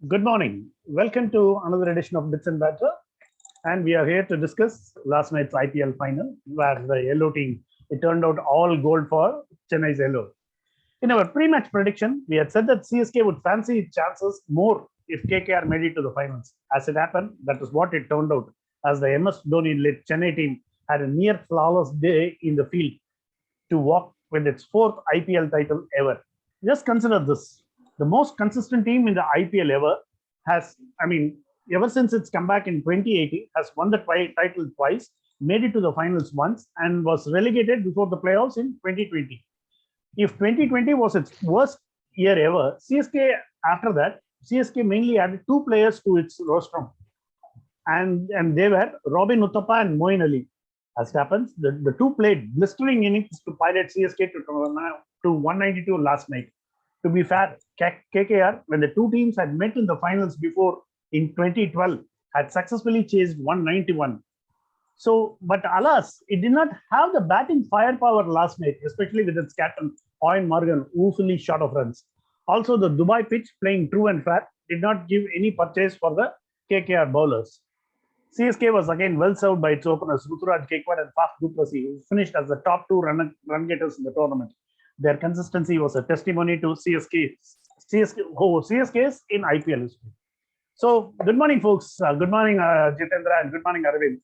Good morning. Welcome to another edition of Bits and Batter. And we are here to discuss last night's IPL final, where the yellow team, it turned out all gold for Chennai's yellow. In our pre-match prediction, we had said that CSK would fancy its chances more if KKR made it to the finals. As it happened, that is what it turned out, as the MS Dhoni-led Chennai team had a near flawless day in the field to walk with its fourth IPL title ever. Just consider this. The most consistent team in the IPL ever has, ever since its comeback in 2018, has won the title twice, made it to the finals once, and was relegated before the playoffs in 2020. If 2020 was its worst year ever, CSK after that, CSK mainly added two players to its rostrum, and they were Robin Uthappa and Moeen Ali. As it happens, the two played blistering innings to pilot CSK to 192 last night. To be fair, KKR, when the two teams had met in the finals before in 2012, had successfully chased 191. So, but alas, it did not have the batting firepower last night, especially with its captain, Eoin Morgan, woefully short of runs. Also, the Dubai pitch, playing true and fair, did not give any purchase for the KKR bowlers. CSK was again well served by its openers, Ruturaj Gaikwad and Faf du Plessis, who finished as the top two run getters in the tournament. Their consistency was a testimony to CSK's in IPL history. So, good morning, folks. Good morning, Jitendra, and good morning, Arvind.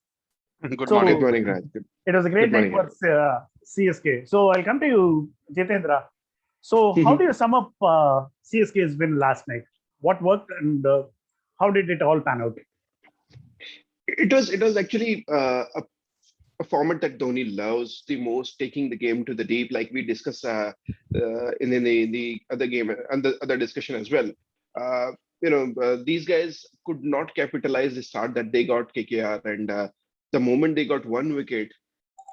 Good So, morning. Good morning, Raj. It was a great night for CSK. So, I'll come to you, Jitendra. So, how do you sum up CSK's win last night? What worked and how did it all pan out? It was actually a format that Dhoni loves the most, taking the game to the deep, like we discussed in the other game and the other discussion as well. Uh, these guys could not capitalize the start that they got KKR, and the moment they got one wicket,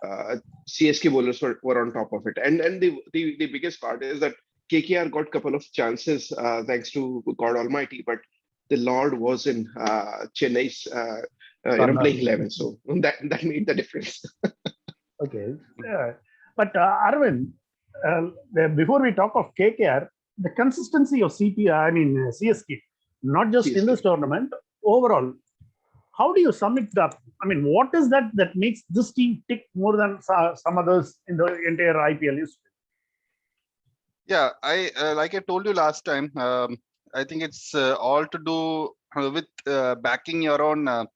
CSK bowlers were on top of it. And the biggest part is that KKR got a couple of chances thanks to God Almighty, but the Lord was in Chennai's playing 11, so that made the difference. Okay. But Arvind, before we talk of KKR, the consistency of CSK, not just in CSK. this tournament, overall, how do you sum it up? I mean, what is that makes this team tick more than some others in the entire IPL history? Yeah, I like I told you last time. I think it's all to do with backing your own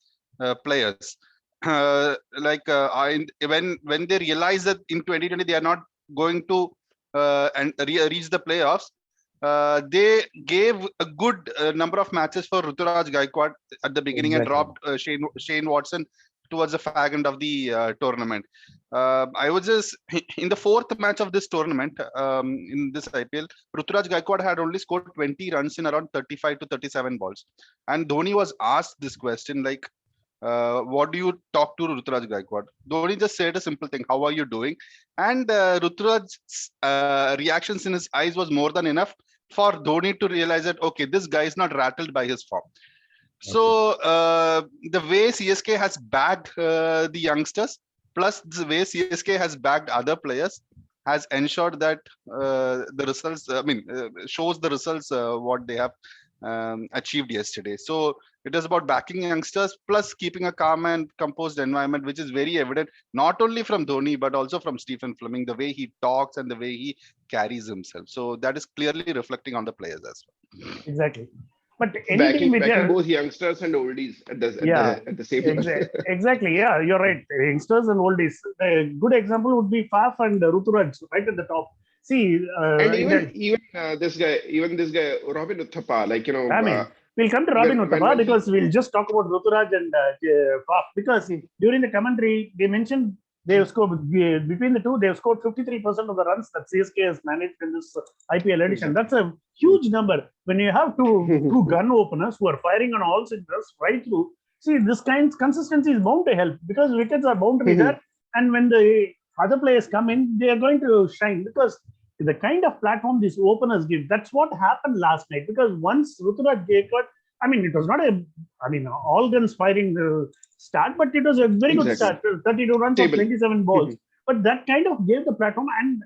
players. When they realize that in 2020 they are not going to reach the playoffs, they gave a good number of matches for Ruturaj Gaikwad at the beginning and Exactly. dropped Shane Watson towards the fag end of the tournament. I was just in the fourth match of this tournament in this IPL, Ruturaj Gaikwad had only scored 20 runs in around 35 to 37 balls. And Dhoni was asked this question like, what do you talk to Ruturaj Gaikwad? Dhoni just said a simple thing, how are you doing? And Ruturaj's reactions in his eyes was more than enough for Dhoni to realize that, okay, this guy is not rattled by his form. So the way CSK has bagged the youngsters, plus the way CSK has bagged other players, has ensured that the results, shows the results what they have achieved yesterday. So it is about backing youngsters, plus keeping a calm and composed environment, which is very evident, not only from Dhoni, but also from Stephen Fleming, the way he talks and the way he carries himself. So that is clearly reflecting on the players as well. Exactly. But any team Backing both youngsters and oldies at the same level. exactly. Yeah, you're right. Youngsters and oldies. A good example would be Faf and Ruturaj right at the top. See, And even this guy, Robin Uthappa, we'll come to Robin Uthappa when he because we'll just talk about Ruturaj and Faf, because during the commentary they mentioned they have scored between the two. They have scored 53% of the runs that CSK has managed in this IPL edition. That's a huge number. When you have two gun openers who are firing on all cylinders right through, see, this kind of consistency is bound to help because wickets are bound to be there. And when the other players come in, they are going to shine because the kind of platform these openers give. That's what happened last night. Because once Ruturaj Gaikwad, it was not all guns firing the start, but it was a very good start. 32 runs on 27 balls. But that kind of gave the platform. And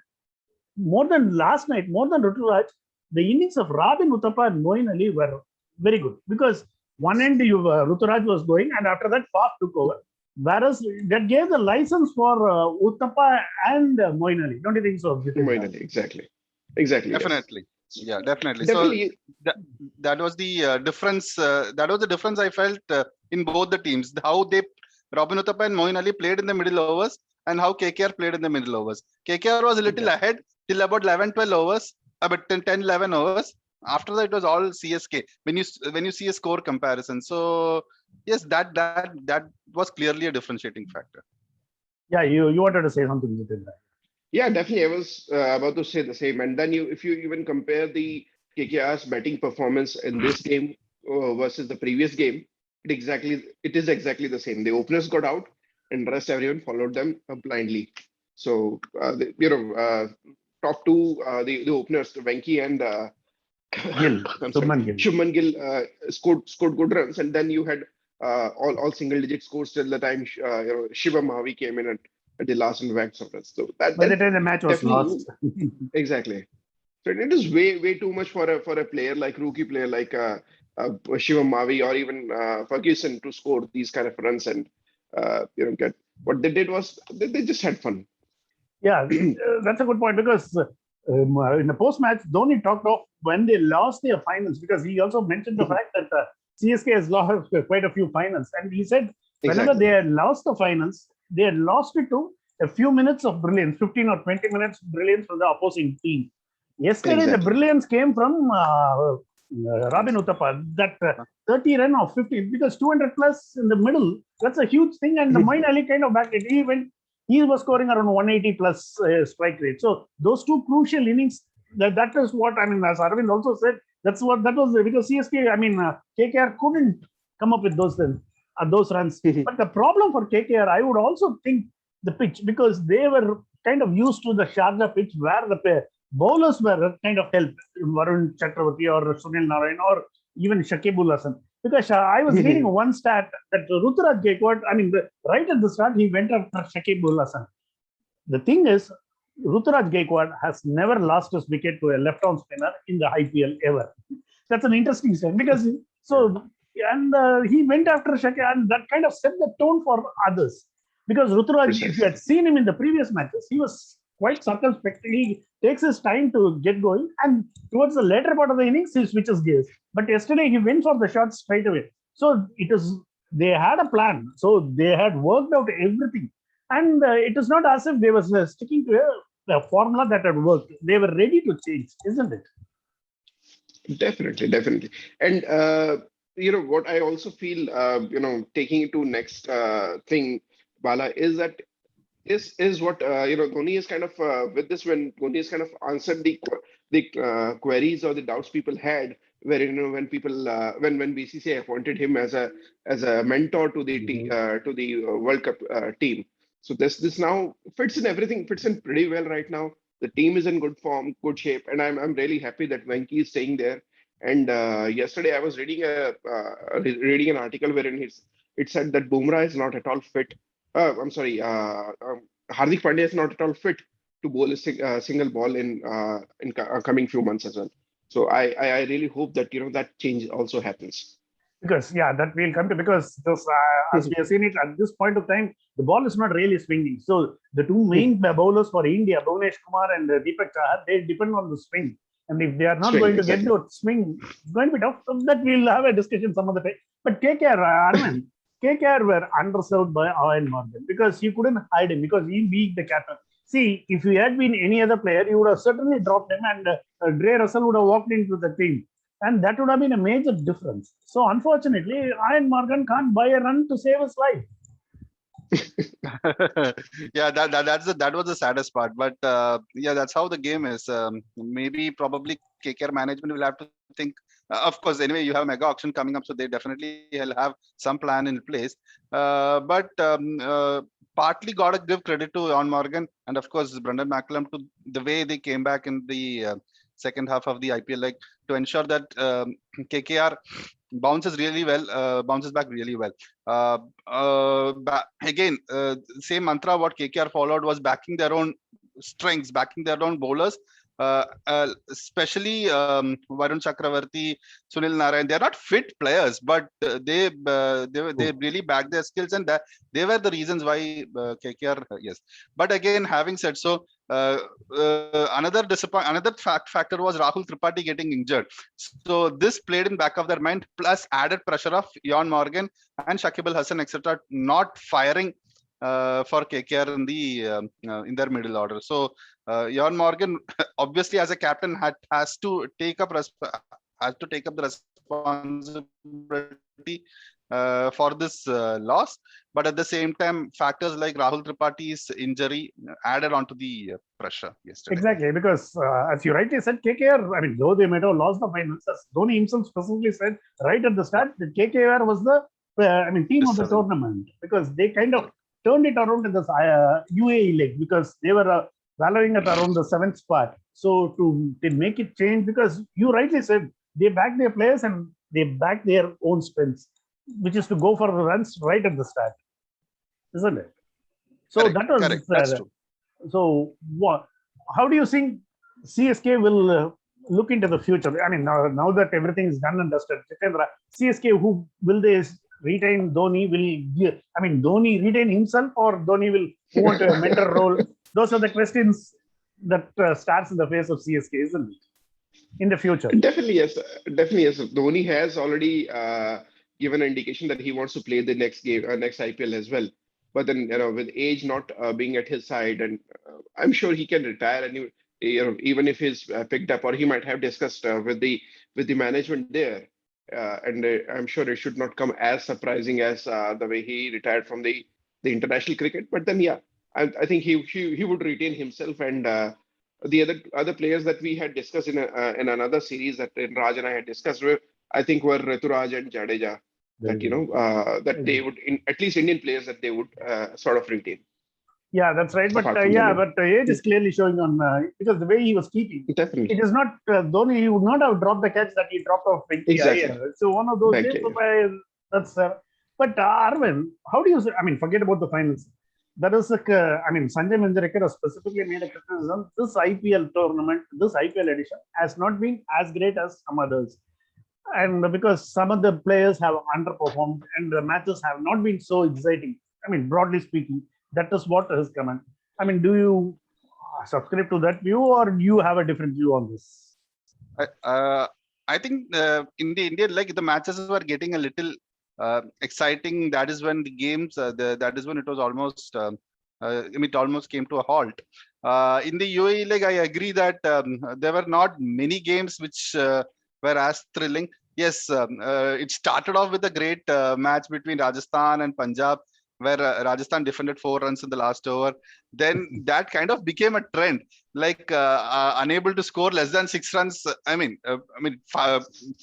more than last night, more than Ruturaj, the innings of Robin Uthappa and Moeen Ali were very good because one end Ruturaj was going, and after that Faf took over. Whereas that gave the license for Uthappa and Moeen Ali. Don't you think so? Moeen Ali, exactly. Exactly. Definitely. Yes. Yeah, definitely. Definitely. So that was the difference. That was the difference I felt in both the teams. How Robin Uthappa and Moeen Ali played in the middle overs and how KKR played in the middle overs. KKR was a little ahead till about 11, 12 overs, about 10, 11 overs. After that, it was all CSK. When you see a score comparison, so yes, that was clearly a differentiating factor. Yeah, you wanted to say something with it. Yeah, definitely. I was about to say the same. And then if you even compare the KKR's batting performance in this game versus the previous game, it is exactly the same. The openers got out, and the rest everyone followed them blindly. So top two, the openers, Venki and Gill, I'm sorry, Shubman Gill. Shubman Gill scored good runs, and then you had all single digit scores till the time Shiva Mahavi came in at the last and whacked some runs. So By the time the match was definitely lost. exactly. So it is way too much for a player like rookie player like Shiva Mahavi or even Ferguson to score these kind of runs and get what they did was they just had fun. Yeah, that's a good point because in the post-match, Dhoni talked of when they lost their finals because he also mentioned the fact that CSK has lost quite a few finals, and he said whenever they had lost the finals, they had lost it to a few minutes of brilliance, 15 or 20 minutes brilliance from the opposing team. Yesterday, the brilliance came from Robin Uthappa, that 30 run of 50, because 200 plus in the middle, that's a huge thing. And the Moeen Ali kind of backed it. He was scoring around 180 plus strike rate. So those two crucial innings, that is what, I mean, as Arvind also said, that was because CSK, KKR couldn't come up with those runs. But the problem for KKR, I would also think the pitch, because they were kind of used to the Sharjah pitch where the bowlers were kind of helped, Varun Chakravarti or Sunil Narayan or even Shakibul Hasan. Because I was reading one stat that Ruturaj Gaikwad, right at the start, he went after Shakibul Hasan. The thing is, Ruturaj Gaikwad has never lost his wicket to a left-arm spinner in the IPL ever. That's an interesting stat because he went after Shakibul, and that kind of set the tone for others. Because Ruturaj, if you had seen him in the previous matches, he was quite circumspect. He takes his time to get going, and towards the later part of the innings, he switches gears. But yesterday, he went for the shot straight away. So they had a plan. So they had worked out everything. And it is not as if they were sticking to a formula that had worked. They were ready to change, isn't it? Definitely. And, what I also feel, taking it to next thing, Bala, is that this is what Dhoni is kind of with this when Dhoni has kind of answered the queries or the doubts people had, where when people when BCCI appointed him as a mentor to the World Cup team. So this now fits in pretty well right now. The team is in good form, good shape, and I'm really happy that Venki is staying there. And yesterday I was reading reading an article wherein it said that Bumrah is not at all fit. I'm sorry, Hardik Pandya is not at all fit to bowl a single ball in coming few months as well. So I really hope that that change also happens. Because that will come to, because as we have seen it at this point of time, the ball is not really swinging. So the two main bowlers for India, Bhuvanesh Kumar and Deepak Chahar, they depend on the swing. And if they are not going to get the swing, it's going to be tough. So that we'll have a discussion some other time. But KKR, KKR were underserved by Eoin Morgan because you couldn't hide him because he beat the captain. See, if he had been any other player, you would have certainly dropped him and Gray Russell would have walked into the team. And that would have been a major difference. So unfortunately, Eoin Morgan can't buy a run to save his life. Yeah, that was the saddest part. But that's how the game is. Maybe probably KKR management will have to think. Of course, anyway, you have mega auction coming up, so they definitely will have some plan in place. But partly got to give credit to Eoin Morgan and of course Brendan McCullum to the way they came back in the second half of the IPL, like to ensure that KKR bounces back really well. Again, same mantra what KKR followed was backing their own strengths, backing their own bowlers, especially Varun Chakravarti, Sunil Narayan. They are not fit players, but they really back their skills, and that they were the reasons why KKR. Yes, but again, having said so, another factor was Rahul Tripathi getting injured. So this played in back of their mind, plus added pressure of Eoin Morgan and Shakib Al Hasan, etc., not firing for KKR in their middle order. So Eoin Morgan, obviously as a captain, has to take up the responsibility for this loss. But at the same time, factors like Rahul Tripathi's injury added on to the pressure yesterday. Exactly, because as you rightly said, KKR, I mean, though they might have lost the finals, as Dhoni himself specifically said right at the start, that KKR was the team of the tournament, because they kind of turned it around in this UAE league, because they were valuing at around the 7th spot. So to make it change, because you rightly said, they back their players and they back their own strengths, which is to go for the runs right at the start, isn't it? So Correct, that was correct. That's true. So what? How do you think CSK will look into the future? I mean, now that everything is done and dusted, Jitendra, CSK, who will they retain? Dhoni Dhoni retain himself, or Dhoni will move on to a mentor role? Those are the questions that starts in the face of CSK, isn't it? In the future, Definitely yes, definitely yes. Dhoni has already given an indication that he wants to play the next game, next IPL as well. But then, with age not being at his side, and I'm sure he can retire, and even if he's picked up, or he might have discussed with the management there, and I'm sure it should not come as surprising as the way he retired from the international cricket. But then, yeah, I think he would retain himself, and the other players that we had discussed in another series that Raj and I had discussed, I think were Rituraj and Jadeja, that that they would, at least Indian players, that they would sort of retain. Yeah, that's right. But age is clearly showing on because the way he was keeping, definitely, it is not Dhoni. He would not have dropped the catch that he dropped off Venki. Exactly. So one of those days, that's. But Arvind, how do you say? I mean, forget about the finals. That is Sanjay Manjrekar has specifically made a criticism. This IPL tournament, this IPL edition, has not been as great as some others, and because some of the players have underperformed and the matches have not been so exciting. I mean, broadly speaking, that is what his comment. I mean, do you subscribe to that view, or do you have a different view on this? I think in the Indian league, the matches were getting a little exciting. That is when the games, that is when it was almost, it almost came to a halt. In the UAE league, I agree that there were not many games which were as thrilling. Yes, it started off with a great match between Rajasthan and Punjab, where Rajasthan defended 4 runs in the last over. Then that kind of became a trend, like unable to score less than 6 runs.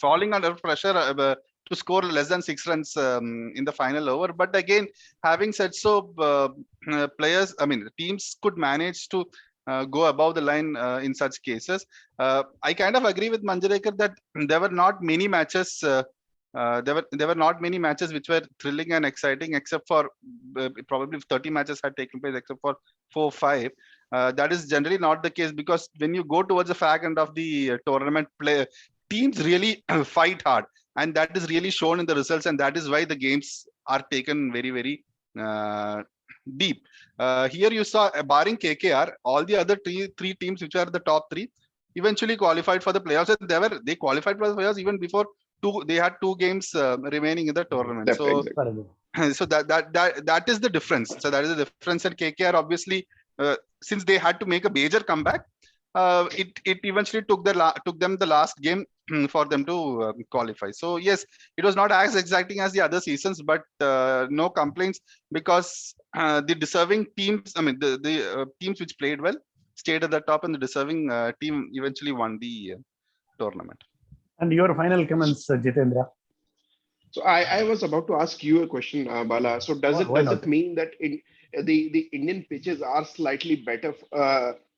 Falling under pressure to score less than 6 runs in the final over. But again, having said so, teams could manage to go above the line in such cases. I kind of agree with Manjrekar that there were not many matches. There were not many matches which were thrilling and exciting, except for probably 30 matches had taken place, except for 4 or 5. That is generally not the case, because when you go towards the fag end of the tournament, teams really fight hard, and that is really shown in the results, and that is why the games are taken very, very deep. Here you saw, barring KKR, all the other three teams which are the top 3 eventually qualified for the playoffs, and they qualified for the playoffs even before they had 2 games remaining in the tournament. So that is the difference. So that is the difference. And KKR, obviously, since they had to make a major comeback, it eventually took them the last game for them to qualify. So yes, it was not as exciting as the other seasons, but no complaints, because the deserving teams, the teams which played well stayed at the top, and the deserving team eventually won the tournament. And your final comments, Jitendra? So I was about to ask you a question, Bala. So does it mean that the Indian pitches are slightly better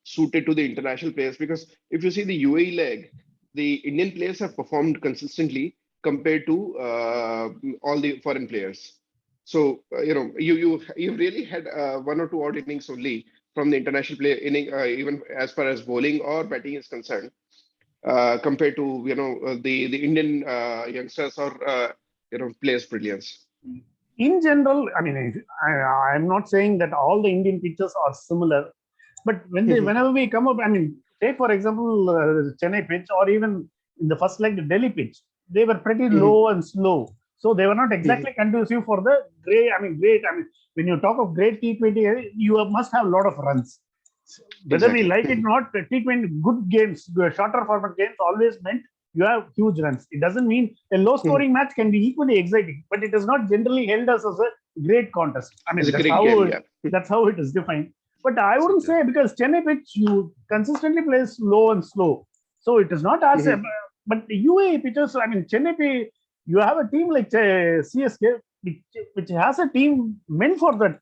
suited to the international players? Because if you see the UAE leg, the Indian players have performed consistently compared to all the foreign players. So you really had 1 or 2 odd innings only from the international play inning, even as far as bowling or batting is concerned, compared to the Indian youngsters or players' brilliance. In general, I mean, I'm not saying that all the Indian pitches are similar, but whenever we come up, I mean, take for example Chennai pitch or even in the first leg the Delhi pitch, they were pretty low and slow, so they were not exactly conducive for the great. I mean, when you talk of great T20, you must have a lot of runs. Whether we like it or not, T20 good games, shorter format games always meant you have huge runs. It doesn't mean a low scoring match can be equally exciting, but it is not generally held as a great contest. I mean, that's how it is defined. But I wouldn't say, because Chennai pitch, you consistently play slow and slow. So it is not as but UAE pitches, I mean, Chennai, you have a team like CSK, which has a team meant for that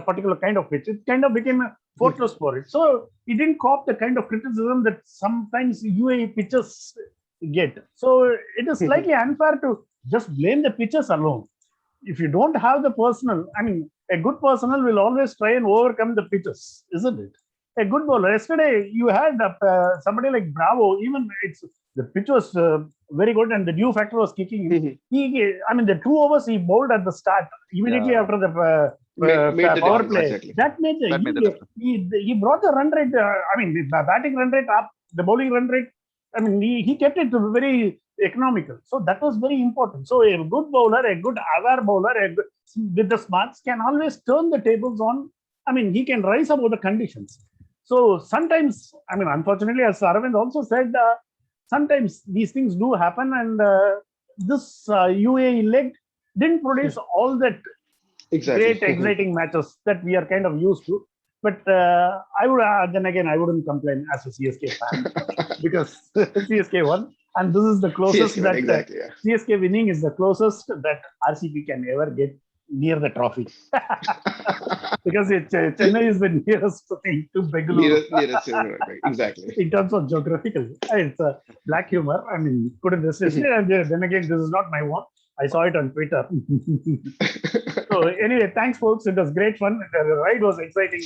particular kind of pitch. It kind of became a fortress for it. So it didn't cop the kind of criticism that sometimes UAE pitches get. So it is slightly unfair to just blame the pitches alone. If you don't have the personnel, I mean, a good personnel will always try and overcome the pitches, isn't it? A good bowler. Yesterday, you had somebody like Bravo. Even the pitch was very good, and the dew factor was kicking in. I mean, the 2 overs he bowled at the start, immediately after the power play. Exactly. That made the difference. He brought the run rate. I mean, the batting run rate up, the bowling run rate. I mean, he kept it very economical. So that was very important. So a good bowler, a good aware bowler, with the smarts can always turn the tables on. I mean, he can rise above the conditions. So sometimes, I mean, unfortunately, as Aravind also said, sometimes these things do happen, and this UAE leg didn't produce all that great, exciting matches that we are kind of used to. But I would then again, I wouldn't complain as a CSK fan because CSK won, and this is the closest CSK winning is the closest that RCB can ever get near the trophy. Because Chennai is the nearest thing to Bengaluru. Nearest, exactly. In terms of geographical, it's a black humor. I mean, couldn't resist it. And then again, this is not my one. I saw it on Twitter. So anyway, thanks, folks. It was great fun. The ride was exciting.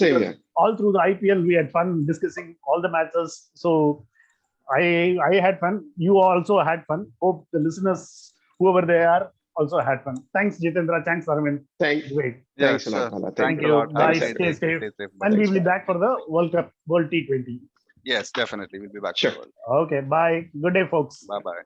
All through the IPL, we had fun discussing all the matches. So I had fun. You also had fun. Hope the listeners, whoever they are, also had fun. Thanks, Jitendra. Thanks, Aravind. Thanks a lot, Pala. Thank you. Bye. Stay safe. And we'll be back for the World Cup, World T20. Yes, definitely. We'll be back. Sure. Okay. Bye. Good day, folks. Bye-bye.